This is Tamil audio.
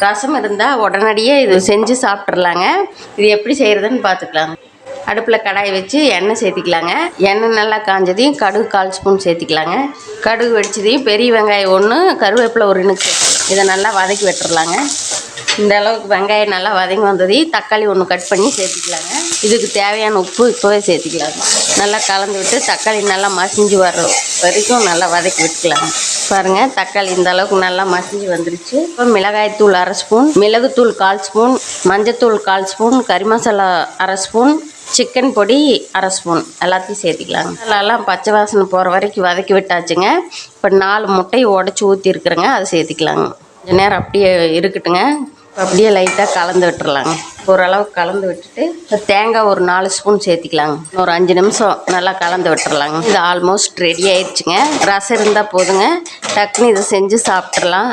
ரசம் இருந்தால் உடனடியே இது செஞ்சு சாப்பிட்றலாங்க. இது எப்படி செய்கிறதுன்னு பார்த்துக்கலாங்க. அடுப்பில் கடாயை வச்சு எண்ணெய் சேர்த்திக்கலாங்க. எண்ணெய் நல்லா காஞ்சதையும் கடுகு 1/4 ஸ்பூன் சேர்த்திக்கலாங்க. கடுகு வெடிச்சதையும் பெரிய வெங்காயம் 1, கருவேப்பிலை 1 இனுக்கு இதை நல்லா வதக்கி விட்டுறலாங்க. இந்த அளவுக்கு வெங்காயம் நல்லா வதங்கி வந்ததையும் தக்காளி 1 கட் பண்ணி சேர்த்திக்கலாங்க. இதுக்கு தேவையான உப்பு இப்போவே சேர்த்திக்கலாங்க. நல்லா கலந்து விட்டு தக்காளி நல்லா மசிஞ்சு வர்ற வரைக்கும் நல்லா வதக்கி விட்டுக்கலாங்க. பாருங்கள், தக்காளி இந்த அளவுக்கு நல்லா மசிஞ்சு வந்துருச்சு. இப்போ மிளகாய்த்தூள் 1/2 ஸ்பூன், மிளகுத்தூள் 1/4 ஸ்பூன், மஞ்சத்தூள் 1/4 ஸ்பூன், கறி மசாலா 1/2 ஸ்பூன், சிக்கன் பொடி 1/2 ஸ்பூன் எல்லாத்தையும் சேர்த்திக்கலாங்க. நல்லா பச்சை வாசனை போகிற வரைக்கும் வதக்கி விட்டாச்சுங்க. இப்போ 4 முட்டையை உடச்சி ஊற்றிருக்குறேங்க, அதை சேர்த்திக்கலாங்க. கொஞ்சம் நேரம் அப்படியே இருக்கட்டுங்க. அப்படியே லைட்டாக கலந்து விட்டுறலாங்க. ஓரளவுக்கு கலந்து விட்டுட்டு தேங்காய் ஒரு 4 ஸ்பூன் சேர்த்திக்கலாங்க. ஒரு 5 நிமிஷம் நல்லா கலந்து விட்டுறலாங்க. இது ஆல்மோஸ்ட் ரெடி ஆயிடுச்சுங்க. ரசம் இருந்தால் போதுங்க, டக்குன்னு இதை செஞ்சு சாப்பிட்றலாம்.